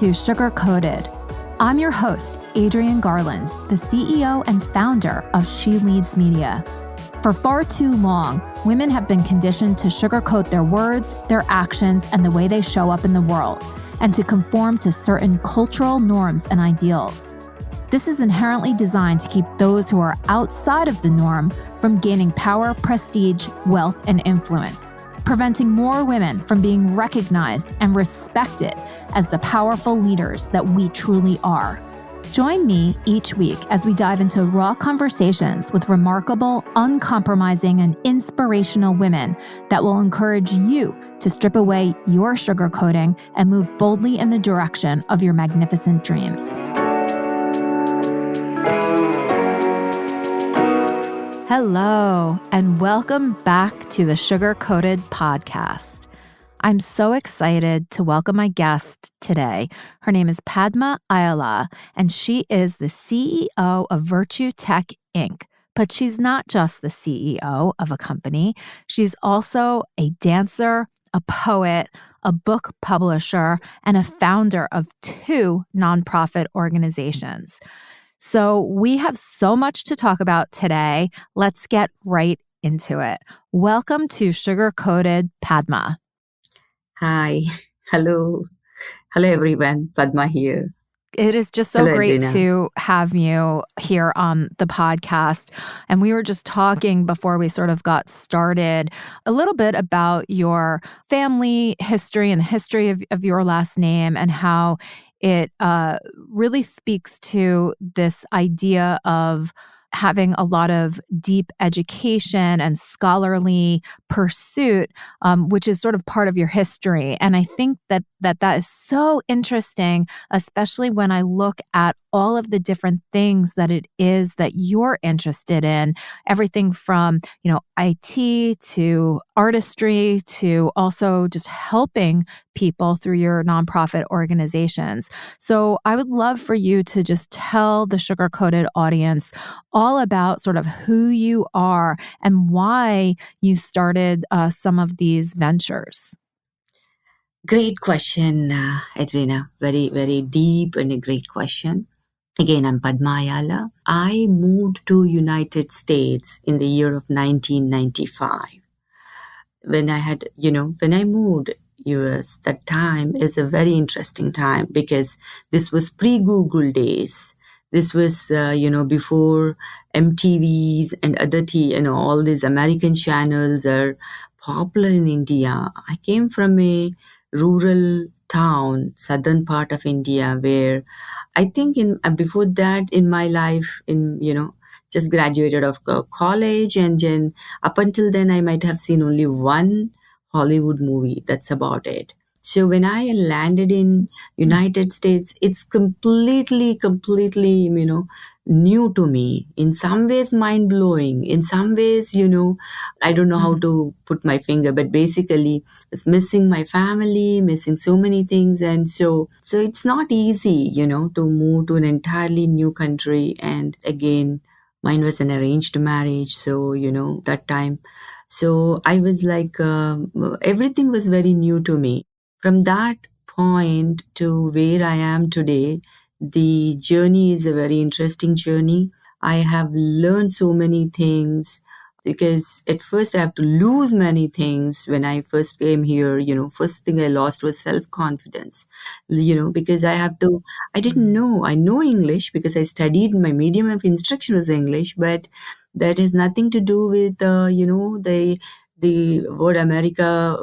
to Sugar Coated. I'm your host, Adrienne Garland, the CEO and founder of She Leads Media. For far too long, women have been conditioned to sugarcoat their words, their actions, and the way they show up in the world, and to conform to certain cultural norms and ideals. This is inherently designed to keep those who are outside of the norm from gaining power, prestige, wealth, and influence, preventing more women from being recognized and respected as the powerful leaders that we truly are. Join me each week as we dive into raw conversations with remarkable, uncompromising, and inspirational women that will encourage you to strip away your sugarcoating and move boldly in the direction of your magnificent dreams. Hello, and welcome back to the Sugar Coated Podcast. I'm so excited to welcome my guest today. Her name is Padma Ayala, and she is the CEO of Virtue Tech Inc. But she's not just the CEO of a company. She's also a dancer, a poet, a book publisher, and a founder of 2 nonprofit organizations. So we have so much to talk about today. Let's get right into it. Welcome to Sugar Coated, Padma. Hi. Hello. Hello, everyone. Padma here. It is just so Hello, great Gina. to have you here on the podcast. And we were just talking before we sort of got started a little bit about your family history and the history of your last name and how it really speaks to this idea of having a lot of deep education and scholarly pursuit, which is sort of part of your history. And I think that is so interesting, especially when I look at all of the different things that it is that you're interested in, everything from, IT to artistry to also just helping people through your nonprofit organizations. So I would love for you to just tell the Sugar Coated audience all about sort of who you are and why you started some of these ventures. Great question, Adriana. Very, very deep and a great question. Again, I'm Padma Ayala. I moved to United States in the year of 1995. When I moved US, that time is a very interesting time because this was pre-Google days. This was, before MTVs and other all these American channels are popular in India. I came from a rural town, southern part of India, where I think before that in my life, just graduated of college, and then up until then I might have seen only one Hollywood movie. That's about it. So when I landed in United States, it's completely, new to me. In some ways, mind blowing. In some ways, I don't know how to put my finger, but basically, it's missing my family, missing so many things, and so it's not easy, to move to an entirely new country. And again, mine was an arranged marriage, so that time. So I was like, everything was very new to me. From that point to where I am today, the journey is a very interesting journey. I have learned so many things because at first I have to lose many things. When I first came here, first thing I lost was self-confidence, because I didn't know. I know English because I studied, my medium of instruction was English, but that has nothing to do with, the word America,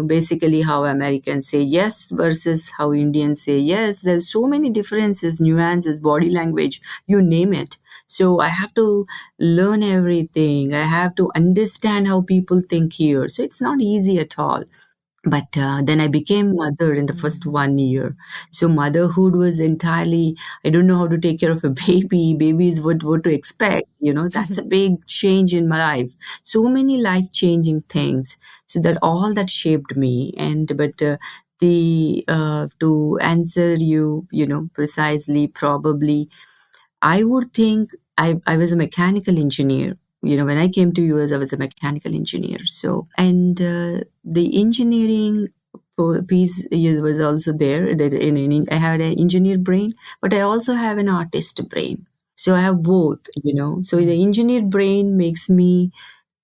basically how Americans say yes versus how Indians say yes. There's so many differences, nuances, body language, you name it. So I have to learn everything. I have to understand how people think here. So it's not easy at all. But then I became mother in the first 1 year. So motherhood was entirely, I don't know how to take care of a baby. Baby is what to expect. That's a big change in my life. So many life-changing things. So that all that shaped me. But to answer you, precisely, probably, I would think I was a mechanical engineer. When I came to US, I was a mechanical engineer. So, and the engineering piece was also there. That I had an engineer brain, but I also have an artist brain. So I have both, So the engineer brain makes me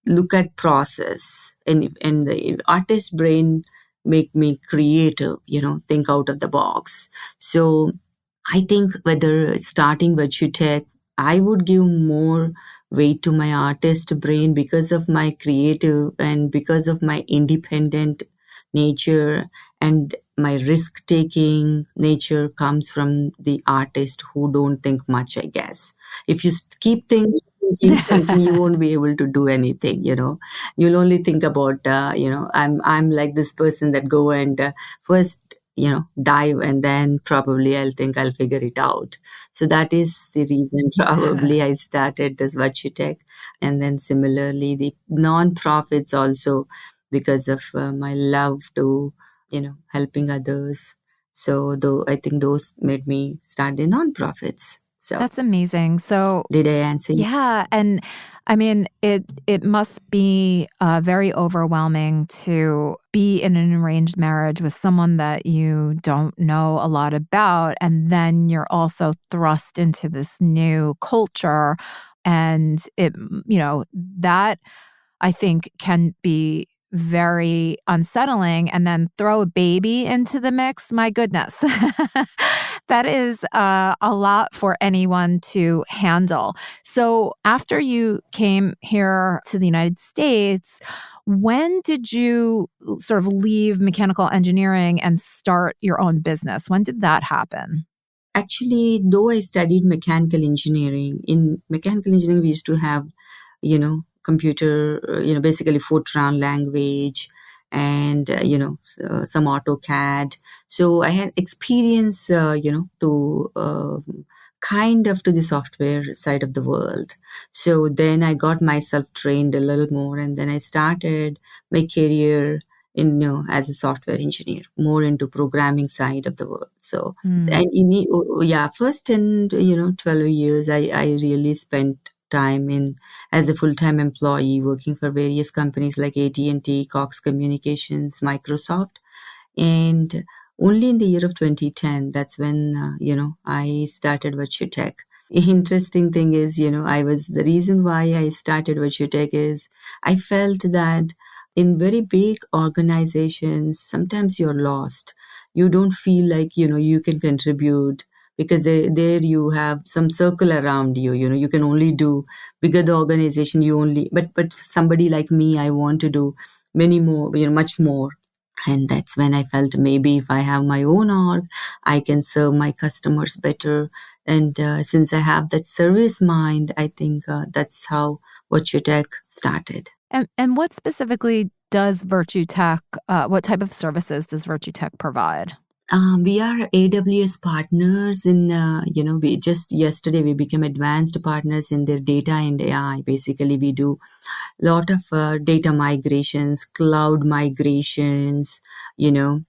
look at process, and the artist brain make me creative, think out of the box. So I think whether starting virtue tech, I would give more weight to my artist brain because of my creative and because of my independent nature, and my risk taking nature comes from the artist who don't think much, I guess. If you keep thinking something, you won't be able to do anything, You'll only think about, I'm like this person that go and first, dive, and then probably I'll think I'll figure it out. So that is the reason probably I started this Virtue Tech. And then similarly, the non-profits also, because of my love to, helping others. So though I think those made me start the non-profits. So That's amazing. So, did I answer you? yeah, and I mean, it must be very overwhelming to be in an arranged marriage with someone that you don't know a lot about, and then you're also thrust into this new culture, and that I think can be very unsettling, and then throw a baby into the mix. My goodness. That is a lot for anyone to handle. So, after you came here to the United States, when did you sort of leave mechanical engineering and start your own business? When did that happen? Actually, though I studied mechanical engineering, in mechanical engineering, we used to have, computer, basically Fortran language, and, some AutoCAD. So I had experience, to kind of to the software side of the world. So then I got myself trained a little more, and then I started my career in, as a software engineer, more into programming side of the world. So Mm. and first 10 12 years I really spent time in as a full-time employee working for various companies like AT&T, Cox Communications, Microsoft. And only in the year of 2010, that's when I started Virtue Tech. Interesting thing is, I was the reason why I started Virtue Tech is I felt that in very big organizations, sometimes you're lost. You don't feel like you can contribute, because there you have some circle around you. You can only do bigger the organization. You only but somebody like me, I want to do many more, much more. And that's when I felt maybe if I have my own org, I can serve my customers better. And since I have that service mind, I think that's how Virtue Tech started. And what specifically does Virtue Tech, what type of services does Virtue Tech provide? We are AWS partners in, we just yesterday we became advanced partners in their data and AI. Basically, we do lot of data migrations, cloud migrations,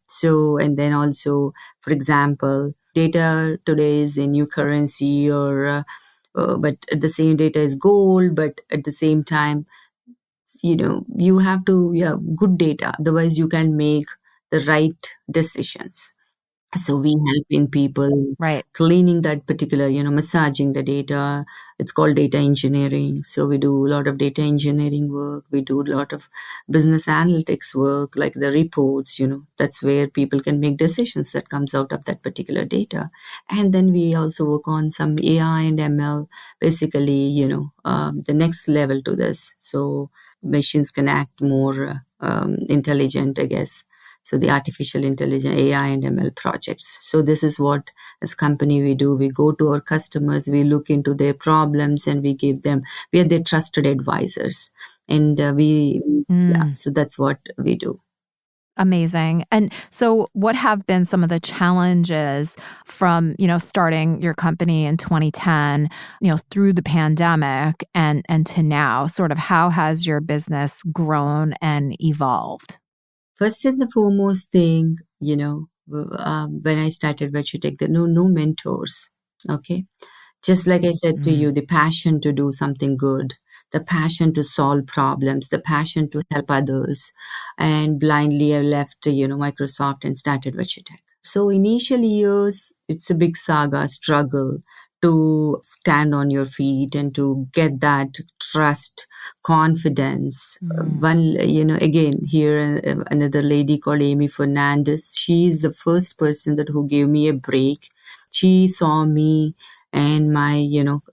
So, and then also, for example, data today is a new currency, or but at the same data is gold, but at the same time, you have to have good data. Otherwise, you can make the right decisions. So we help in people Right. cleaning that particular, massaging the data. It's called data engineering. So we do a lot of data engineering work. We do a lot of business analytics work, like the reports, that's where people can make decisions that comes out of that particular data. And then we also work on some AI and ML, basically, the next level to this. So machines can act more intelligent, I guess. So the artificial intelligence, AI and ML projects. So this is what as company we do. We go to our customers, we look into their problems, and we are their trusted advisors. And Mm. so that's what we do. Amazing. And so what have been some of the challenges from, starting your company in 2010, through the pandemic and to now? Sort of how has your business grown and evolved? First and the foremost thing, when I started Virtue Tech, there were no mentors. Okay. Just like I said to Mm. you, the passion to do something good. the passion to solve problems, the passion to help others. And blindly I left, Microsoft and started VirtuTech. So initial years, it's a big saga, struggle to stand on your feet and to get that trust, confidence. One, again, here another lady called Amy Fernandez. She is the first person that who gave me a break. She saw me and my,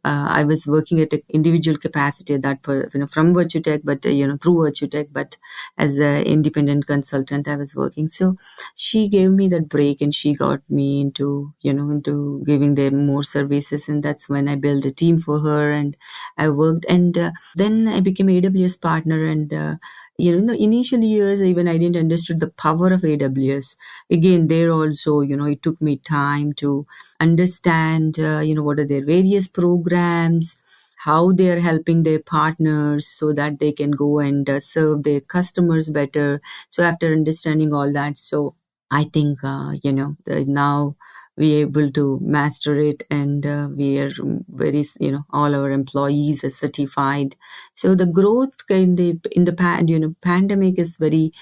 I was working at an individual capacity at that, from VirtuTech, but, through VirtuTech, but as an independent consultant, I was working. So she gave me that break and she got me into giving them more services. And that's when I built a team for her and I worked. And then I became AWS partner. And, in the initial years, even I didn't understood the power of AWS. Again, there also, it took me time to understand, what are their various programs, how they are helping their partners so that they can go and serve their customers better. So after understanding all that, so I think, now we are able to master it and we are very, all our employees are certified. So the growth in the pandemic is very,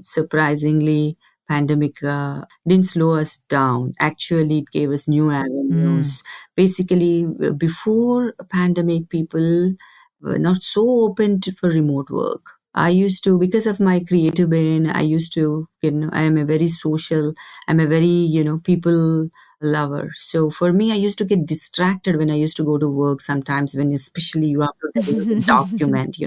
surprisingly, pandemic didn't slow us down. Actually, it gave us new avenues. Basically, before pandemic, people were not so open for remote work. I used to, because of my creative brain, I used to, I am a very social, I'm a very, people lover. So for me, I used to get distracted when I used to go to work sometimes when especially you have to deliver the document,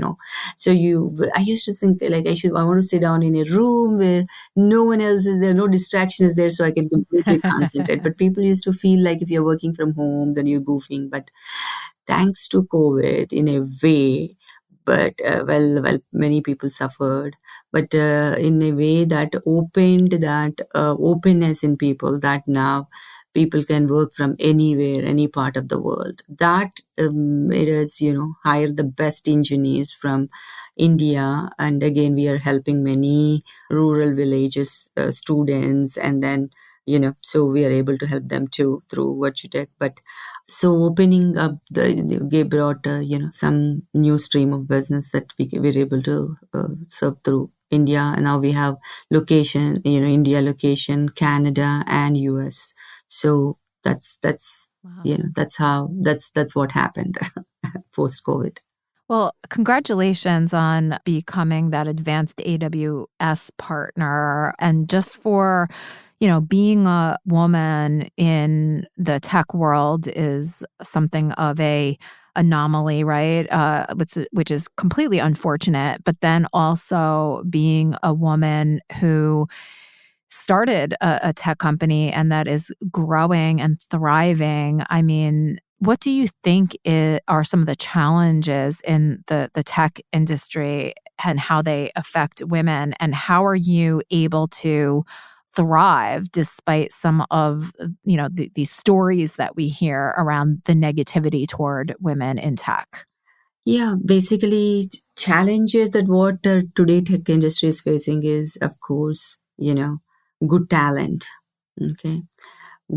So I used to think like I want to sit down in a room where no one else is there, no distraction is there so I can completely concentrate. But people used to feel like if you're working from home, then you're goofing. But thanks to COVID, in a way, but well, many people suffered, but in a way that opened that openness in people that now people can work from anywhere, any part of the world. That made us, hire the best engineers from India. And again, we are helping many rural villages, students, and then, so we are able to help them too through VirtuTech. But so opening up they brought some new stream of business that we were able to serve through India, and now we have location, India location, Canada, and US. So that's Wow. that's what happened post COVID. Well, congratulations on becoming that advanced AWS partner. And just for, being a woman in the tech world is something of a anomaly, right? Which is completely unfortunate. But then also being a woman who started a tech company and that is growing and thriving. I mean, what do you think are some of the challenges in the tech industry and how they affect women? And how are you able to thrive despite some of, these stories that we hear around the negativity toward women in tech? Yeah, basically challenges that what today tech industry is facing is, of course, good talent. Okay.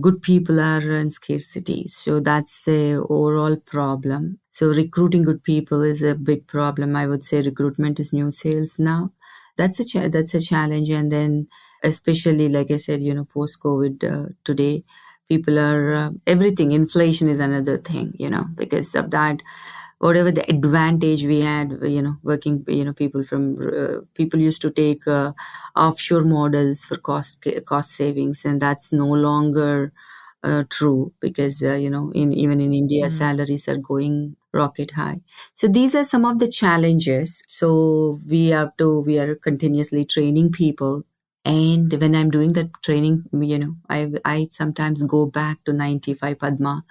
Good people are in scarcity. So that's a overall problem. So recruiting good people is a big problem. I would say recruitment is new sales now. That's a challenge. And then especially, like I said, post COVID today, people are everything. Inflation is another thing, because of that. Whatever the advantage we had, working, people from people used to take offshore models for cost savings, and that's no longer true because even in India salaries are going rocket high. So these are some of the challenges. So we are continuously training people. And when I'm doing that training, I sometimes go back to 95 Padma,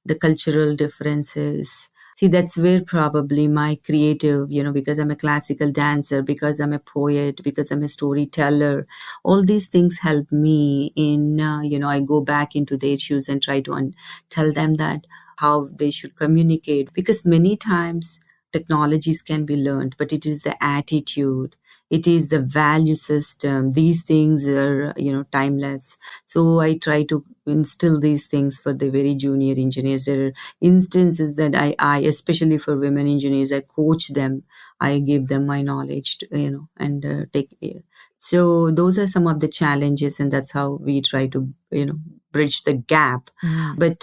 the cultural differences. See, that's where probably my creative, because I'm a classical dancer, because I'm a poet, because I'm a storyteller, all these things help me in, I go back into their shoes and try to tell them that how they should communicate. Because many times technologies can be learned, but it is the attitude, It is the value system. These things are, timeless. So I try to instill these things for the very junior engineers. There are instances that I especially for women engineers, I coach them. I give them my knowledge, and take. So those are some of the challenges, and that's how we try to, bridge the gap. But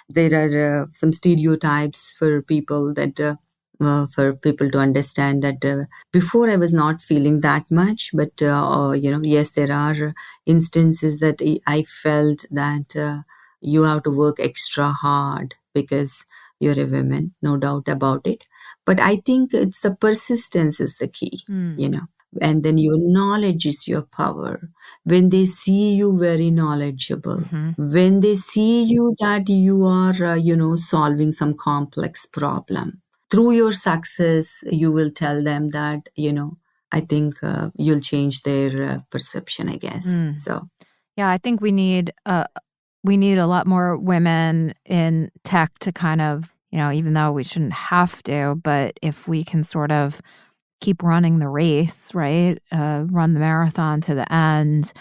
there are some stereotypes for people that. For people to understand that before I was not feeling that much, but yes, there are instances that I felt that you have to work extra hard because you're a woman, no doubt about it. But I think it's the persistence is the key, and then your knowledge is your power. When they see you very knowledgeable, when they see you that you are, solving some complex problem, through your success, you will tell them that, I think you'll change their perception, I guess. So, yeah, I think we need a lot more women in tech to kind of, even though we shouldn't have to, but if we can sort of keep running the race, right? Run the marathon to the end.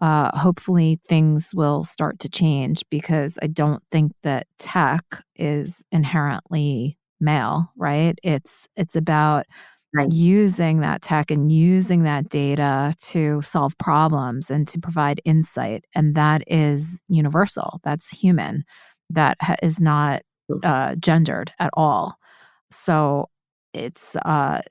Hopefully things will start to change, because I don't think that tech is inherently male, right? It's about right, using that tech and using that data to solve problems and to provide insight. And that is universal. That's human. That is not gendered at all. So it's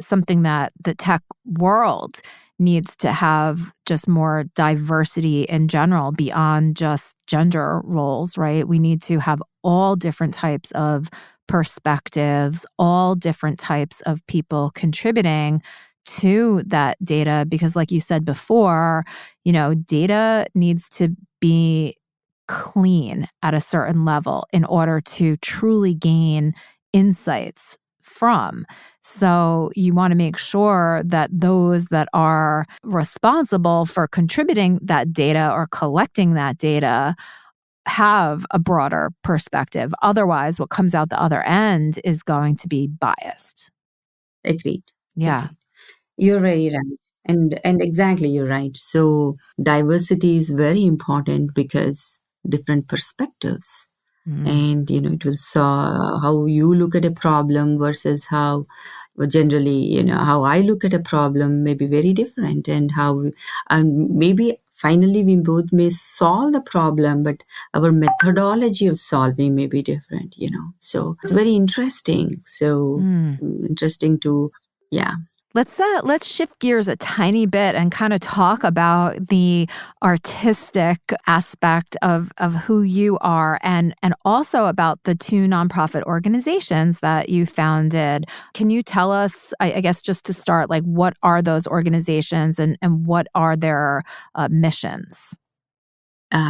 something that the tech world needs to have just more diversity in general beyond just gender roles, right? We need to have all different types of perspectives, all different types of people contributing to that data, because like you said before, data needs to be clean at a certain level in order to truly gain insights from. So you want to make sure that those that are responsible for contributing that data or collecting that data have a broader perspective. Otherwise, what comes out the other end is going to be biased. agreed. Yeah. Agreed. You're very right. And exactly, you're right. So diversity is very important because different perspectives. And, it will saw how you look at a problem versus how generally, how I look at a problem may be very different, and maybe finally we both may solve the problem, but our methodology of solving may be different, So it's very interesting. So interesting to, yeah. Let's shift gears a tiny bit and kind of talk about the artistic aspect of who you are, and also about the two nonprofit organizations that you founded. Can you tell us, I guess, just to start, like, what are those organizations and what are their missions?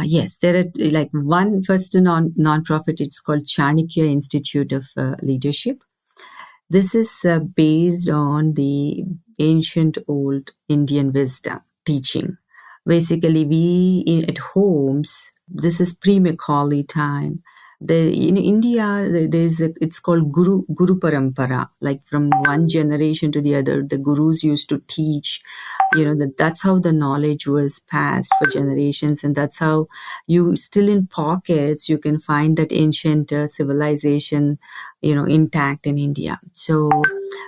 Yes, there are like one first nonprofit. It's called Chanakya Institute of Leadership. This is based on the ancient old Indian wisdom teaching. Basically, at homes, this is pre-Macaulay time. In India, it's called Guru Parampara. Like from one generation to the other, the gurus used to teach. That's how the knowledge was passed for generations, and that's how you still in pockets you can find that ancient civilization, intact in India. So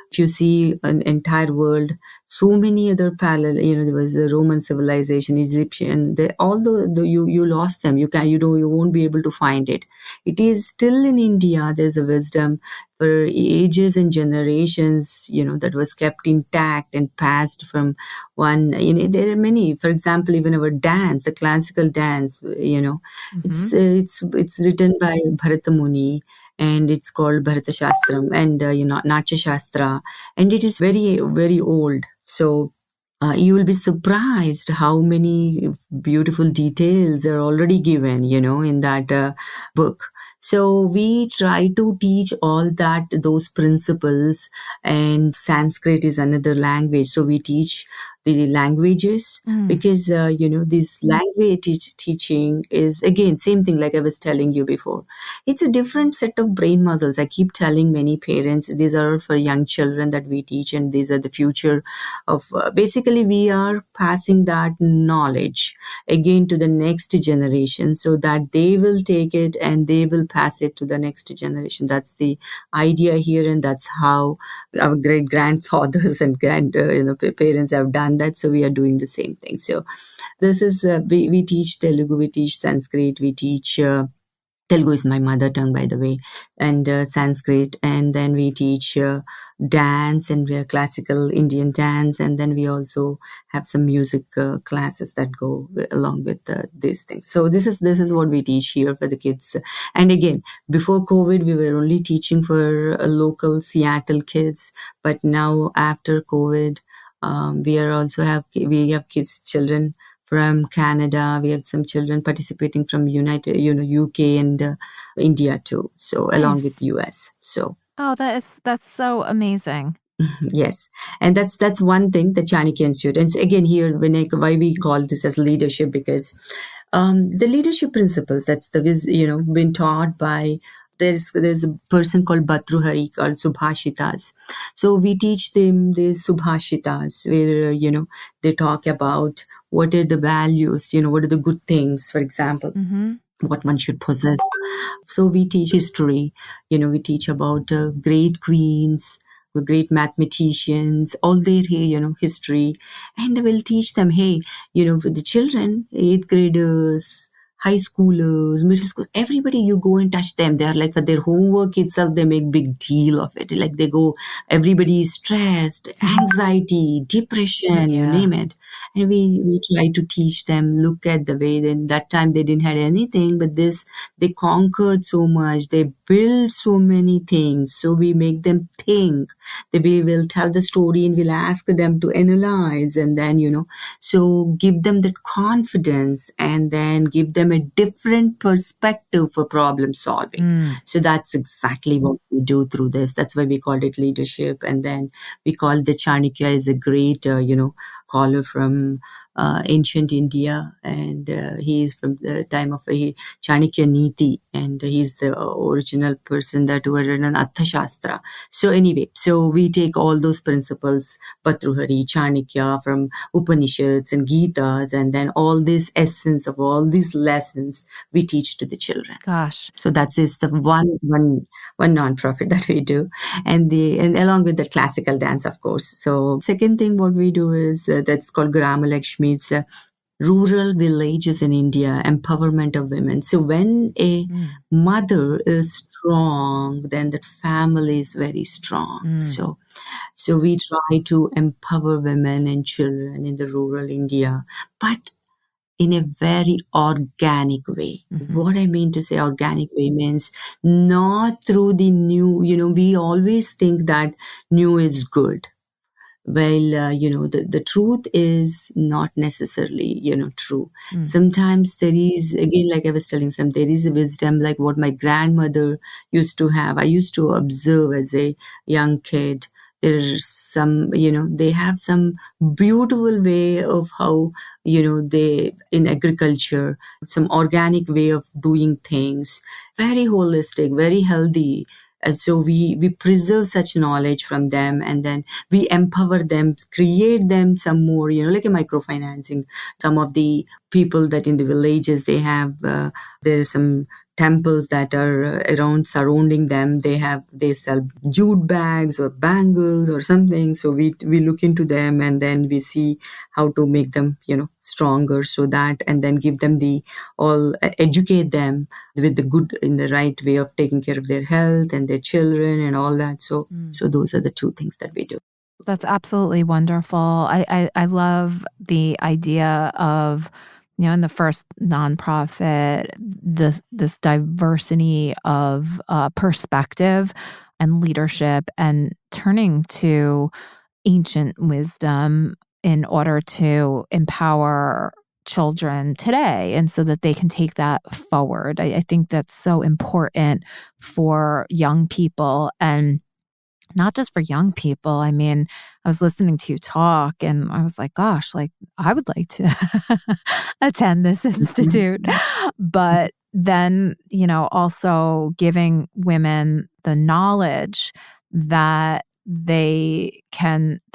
if you see an entire world, so many other parallel, there was a Roman civilization, Egyptian, although you lost them, you won't be able to find it. It is still in India. There's a wisdom for ages and generations, that was kept intact and passed from one. There are many. For example, even our dance, the classical dance, it's written by Bharata Muni, and it's called Bharata Shastram and Natya Shastra, and it is very, very old. So you will be surprised how many beautiful details are already given, in that book. So we try to teach all those principles, and Sanskrit is another language. So we teach, the languages, because this language teaching is, again, same thing like I was telling you before. It's a different set of brain muscles. I keep telling many parents, these are for young children that we teach, and these are the future of, basically we are passing that knowledge again to the next generation, so that they will take it and they will pass it to the next generation. That's the idea here, and that's how our great grandfathers and parents have done that. So we are doing the same thing. So this is we teach Telugu, we teach Sanskrit, we teach Telugu is my mother tongue, by the way, and Sanskrit, and then we teach dance and classical Indian dance, and then we also have some music classes that go along with these things. So this is what we teach here for the kids. And again, before COVID, we were only teaching for local Seattle kids, but now after COVID, we have children from Canada. We have some children participating from UK and India too. So along with US. So that's so amazing. yes, and that's one thing, the Chanakya Institute. And again, here why we call this as leadership, because the leadership principles that's been taught by. There's a person called Bhartrhari called Subhashitas. So we teach them these Subhashitas where they talk about what are the values, what are the good things, for example, what one should possess. So we teach history, we teach about great queens, great mathematicians, all their history, and we'll teach them, hey, for the children, 8th graders, high schoolers, middle school, everybody, you go and touch them. They're like, for their homework itself, they make big deal of it. Like everybody is stressed, anxiety, depression, you name it. And we try to teach them, look at the way that time they didn't have anything, but they conquered so much. They built so many things. So we make them think. We will tell the story and we'll ask them to analyze, and then, so give them that confidence, and then give them a different perspective for problem solving. So that's exactly what we do through this. That's why we called it leadership. And then we call the Chanakya is a great, scholar from ancient India, and he is from the time of Chanakya Niti, and he's the original person that were in an Arthashastra. So anyway, so we take all those principles, Bhartrhari, Chanakya, from Upanishads and Gitas, and then all this essence of all these lessons we teach to the children. Gosh. So that is the one nonprofit that we do, and along with the classical dance, of course. So second thing what we do is that's called Grama Lakshmi. It's rural villages in India, empowerment of women. So when a mother is strong, then that family is very strong. So we try to empower women and children in the rural India, but in a very organic way. What I mean to say organic way means not through the new, we always think that new is good. Well, the truth is not necessarily, true. Sometimes there is, again, like I was telling some, there is a wisdom like what my grandmother used to have. I used to observe as a young kid. There's some, they have some beautiful way of how, they, in agriculture, some organic way of doing things, very holistic, very healthy. And so we preserve such knowledge from them, and then we empower them, create them some more, like a microfinancing. Some of the people that in the villages, they have, there are some temples that are around surrounding them. They sell jute bags or bangles or something. So we look into them, and then we see how to make them, stronger, so that, and then give them educate them with in the right way of taking care of their health and their children and all that. So those are the two things that we do. That's absolutely wonderful. I love the idea of, in the first nonprofit, this diversity of perspective and leadership, and turning to ancient wisdom in order to empower children today, and so that they can take that forward. I think that's so important for young people. And not just for young people. I mean, I was listening to you talk and I was like, gosh, like I would like to attend this institute. But then, also giving women the knowledge that they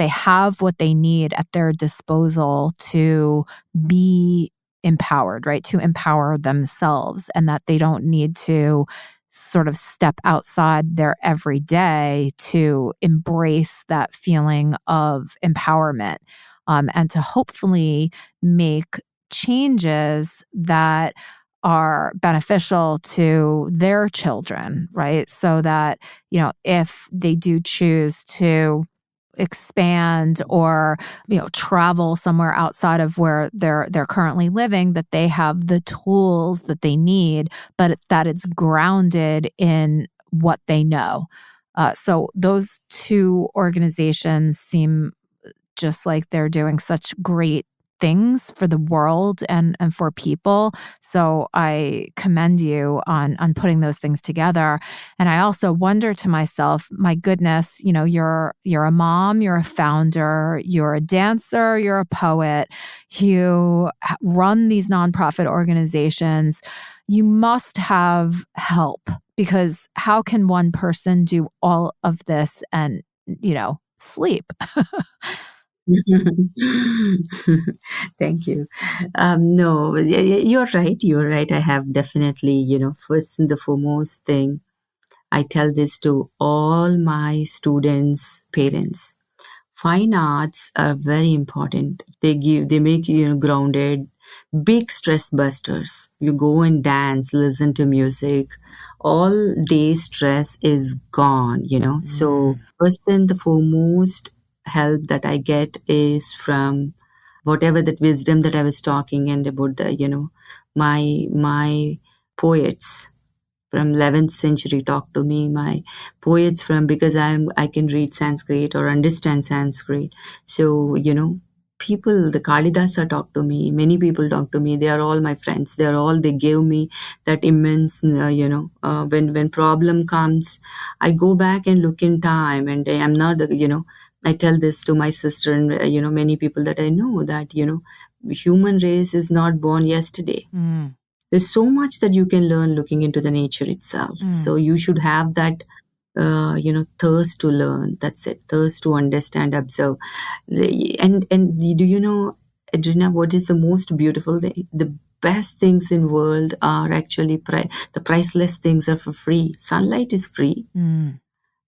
have what they need at their disposal to be empowered, right? To empower themselves, and that they don't need to sort of step outside their everyday to embrace that feeling of empowerment, and to hopefully make changes that are beneficial to their children, right? So that, if they do choose to expand or travel somewhere outside of where they're currently living, that they have the tools that they need, but that it's grounded in what they know. So those two organizations seem just like they're doing such great things for the world and for people. So I commend you on putting those things together. And I also wonder to myself, my goodness, you're a mom, you're a founder, you're a dancer, you're a poet, you run these nonprofit organizations. You must have help, because how can one person do all of this and, sleep? Thank you. No, you're right. You're right. I have definitely, first and the foremost thing, I tell this to all my students' parents. Fine arts are very important. They make you, grounded, big stress busters. You go and dance, listen to music. All day stress. Gone. So first and the foremost help that I get is from whatever that wisdom that I was talking and about the, my poets from 11th century talk to me, my poets from, because I can read Sanskrit or understand Sanskrit. So, people, the Kalidasa talk to me, many people talk to me, they are all my friends, they gave me that immense, when problem comes, I go back and look in time, and I'm not I tell this to my sister and, many people that I know, that, human race is not born yesterday. There's so much that you can learn looking into the nature itself. So you should have that, thirst to learn. That's it. Thirst to understand, observe. And do you know, Adrina, what is the most beautiful thing? The best things in world are actually the priceless things are for free. Sunlight is free.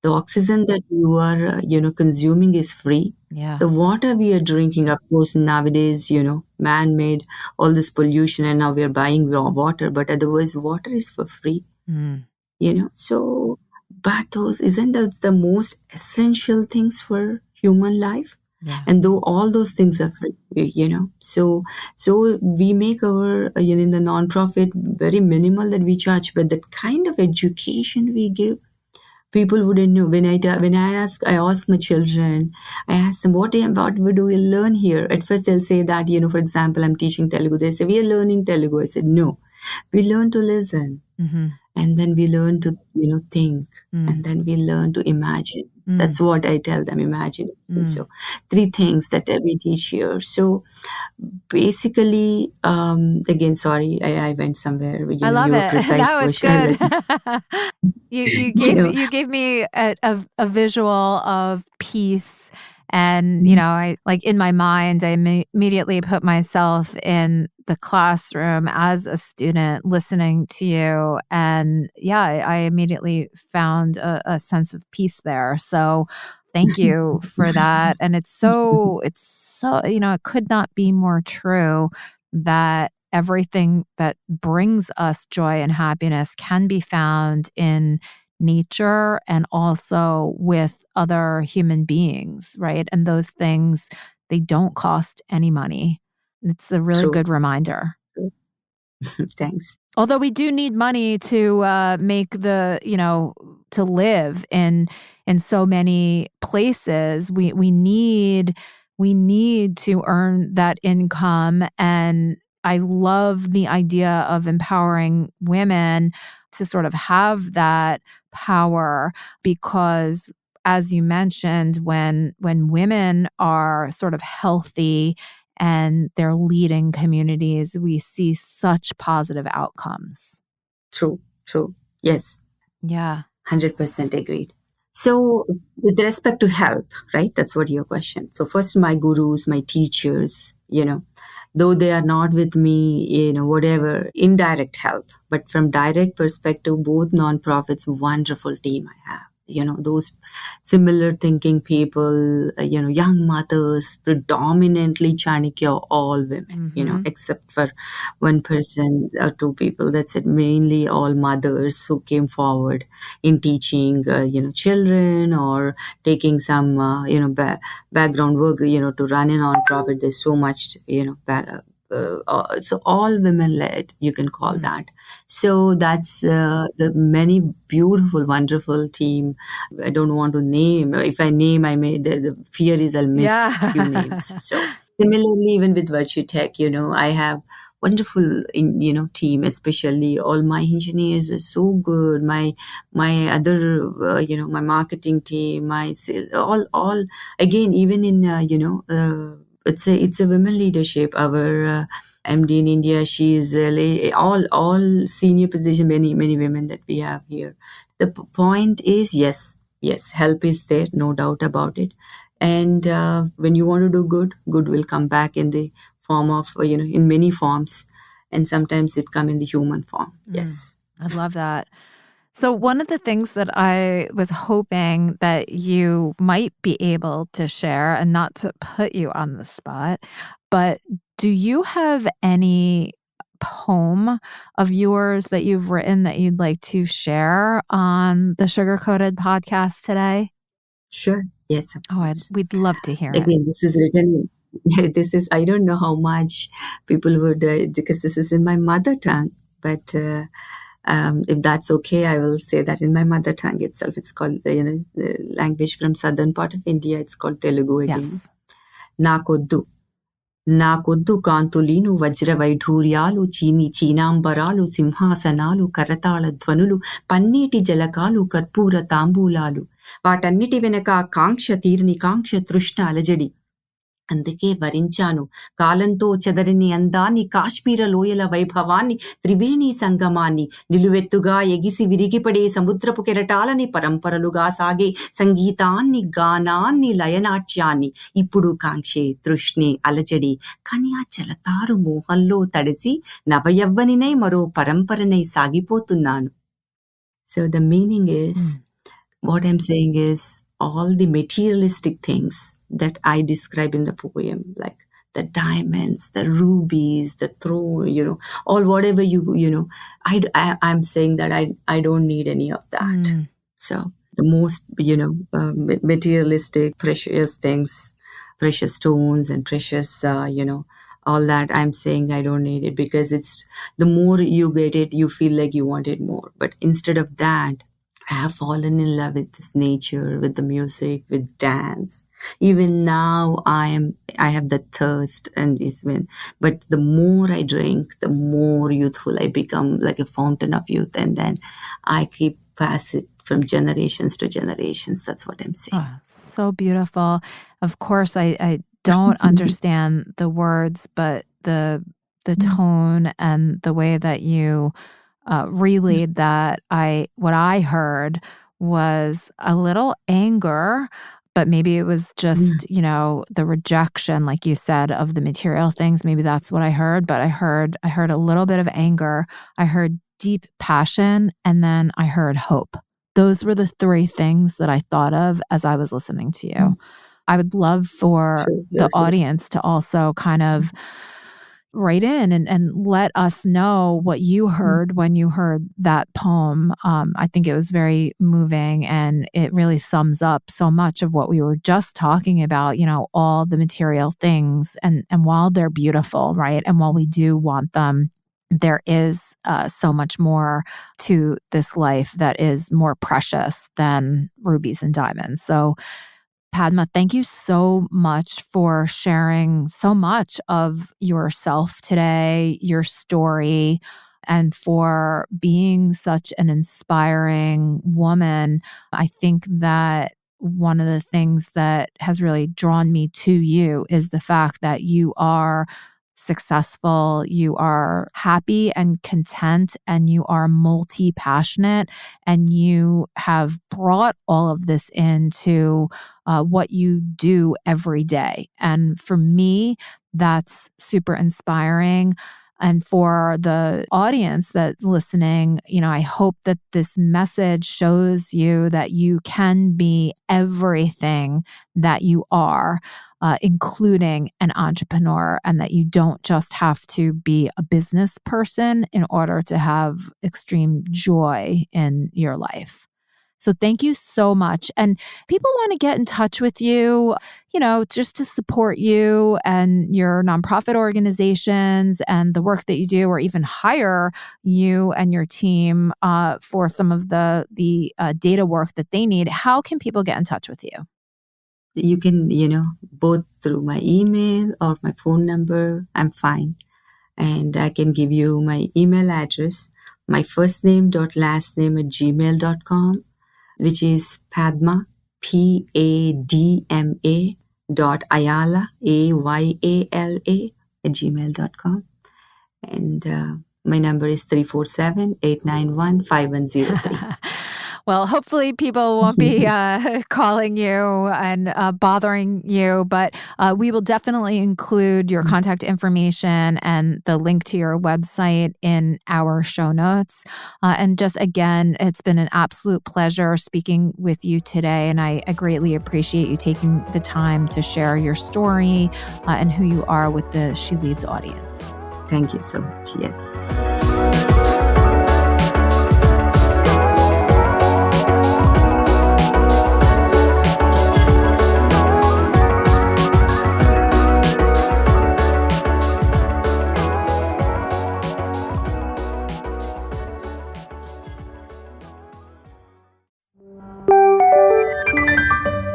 The oxygen that you are, consuming is free. Yeah. The water we are drinking, of course, nowadays, man-made, all this pollution, and now we are buying water, but otherwise water is for free, So, but isn't that the most essential things for human life? Yeah. And though all those things are free, so we make our, in the non-profit very minimal that we charge, but that kind of education we give, people wouldn't know. When I ask my children, I ask them, what do we learn here? At first they'll say that, for example, I'm teaching Telugu. They say, we are learning Telugu. I said, no, we learn to listen. And then we learn to, think. And then we learn to imagine. That's what I tell them, imagine. So 3 things that we teach here. So basically, again, sorry, I went somewhere. I love your it. precise That was question. good. You gave me a visual of peace, and I, like, in my mind, I immediately put myself in the classroom as a student listening to you, and I immediately found a sense of peace there. So thank you for that. And it's so it could not be more true that everything that brings us joy and happiness can be found in nature and also with other human beings, right? And those things, they don't cost any money. It's a really True. good reminder. Thanks. Although we do need money to make to live in so many places, we need to earn that income. And I love the idea of empowering women to sort of have that power, because as you mentioned, when women are sort of healthy and they're leading communities, we see such positive outcomes. True, true. Yes, Yeah. 100% agreed. So, with respect to health, right? That's what your question. So, first, my gurus, my teachers, though they are not with me, whatever, indirect health, but from direct perspective, both nonprofits, wonderful team I have. Those similar thinking people, young mothers, predominantly Chanakya, all women, except for one person or two people. That's it, mainly all mothers who came forward in teaching, children or taking some, background work, to run a nonprofit. There's so much, so all women led, you can call that. So that's the many beautiful, wonderful team. I don't want to name. If I name, I may, the fear is I'll miss few names. So similarly, even with Virtue Tech, I have wonderful team, especially all my engineers are so good. My other my marketing team, my sales, all again, even in it's a women leadership. Our MD in India, she is all senior position, many women that we have here. The point is, yes, help is there, no doubt about it. And when you want to do good will come back in the form of in many forms, and sometimes it come in the human form. Yes. I love that. So one of the things that I was hoping that you might be able to share, and not to put you on the spot, but do you have any poem of yours that you've written that you'd like to share on the Sugar Coated podcast today? Sure. Yes, of course. We'd love to hear it. Again, this is written this is, I don't know how much people would, because this is in my mother tongue, but if that's okay, I will say that in my mother tongue itself. It's called, the language from southern part of India. It's called Telugu again. Yes. నాకొద్దు కాంతులీను వజ్ర వైఢూర్యాలు చీనాంబరాలు సింహాసనాలు కరతాళ ధ్వనులు పన్నీటి జలకాలు కర్పూర తాంబూలాలు వాటన్నిటి వెనక కాంక్ష తీరిని కాంక్ష తృష్ణ అలజడి అందుకే వరించాను కాలంతో చెదరని అందాన్ని కాశ్మీర లోయల వైభవాన్ని త్రివేణి సంగమాన్ని నిలువెత్తుగా ఎగిసి విరిగిపడే సముద్రపు కెరటాలని పరంపరలుగా సాగే సంగీతాన్ని గానాన్ని లయనాట్యాన్ని ఇప్పుడు కాంక్షే తృష్ణే అలజడి కానీ ఆ జలతారు మోహంలో తడిసి నవయవ్వనినై మరో పరంపరనై సాగిపోతున్నాను. So the meaning is, what I'm saying is, all the materialistic things that I describe in the poem, like the diamonds, the rubies, the throne, all whatever I'm saying that I don't need any of that. So the most, materialistic, precious things, precious stones and precious, all that, I'm saying I don't need it, because it's the more you get it, you feel like you want it more. But instead of that, I have fallen in love with this nature, with the music, with dance. Even now I have the thirst, but the more I drink, the more youthful I become, like a fountain of youth. And then I keep pass it from generations to generations. That's what I'm saying. Oh, so beautiful. Of course, I don't understand the words, but the tone and the way that you relayed that, what I heard was a little anger, but maybe it was just, the rejection, like you said, of the material things. Maybe that's what I heard, but I heard a little bit of anger. I heard deep passion, and then I heard hope. Those were the three things that I thought of as I was listening to you. I would love for the audience to also kind of write in and let us know what you heard when you heard that poem. I think it was very moving, and it really sums up so much of what we were just talking about, all the material things. And while they're beautiful, right, and while we do want them, there is so much more to this life that is more precious than rubies and diamonds. So Padma, thank you so much for sharing so much of yourself today, your story, and for being such an inspiring woman. I think that one of the things that has really drawn me to you is the fact that you are successful, you are happy and content, and you are multi-passionate, and you have brought all of this into what you do every day. And for me, that's super inspiring. And for the audience that's listening, I hope that this message shows you that you can be everything that you are, including an entrepreneur, and that you don't just have to be a business person in order to have extreme joy in your life. So thank you so much. And people want to get in touch with you, just to support you and your nonprofit organizations and the work that you do, or even hire you and your team for some of the data work that they need. How can people get in touch with you? You can, both through my email or my phone number. I'm fine. And I can give you my email address, my first name dot last name at gmail.com, which is Padma, Padma dot Ayala, Ayala at gmail.com. And my number is 347-891-5103. Well, hopefully people won't be calling you and bothering you, but we will definitely include your contact information and the link to your website in our show notes. And just again, it's been an absolute pleasure speaking with you today, and I greatly appreciate you taking the time to share your story and who you are with the She Leads audience. Thank you so much. Yes.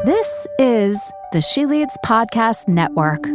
This is the She Leads Podcast Network.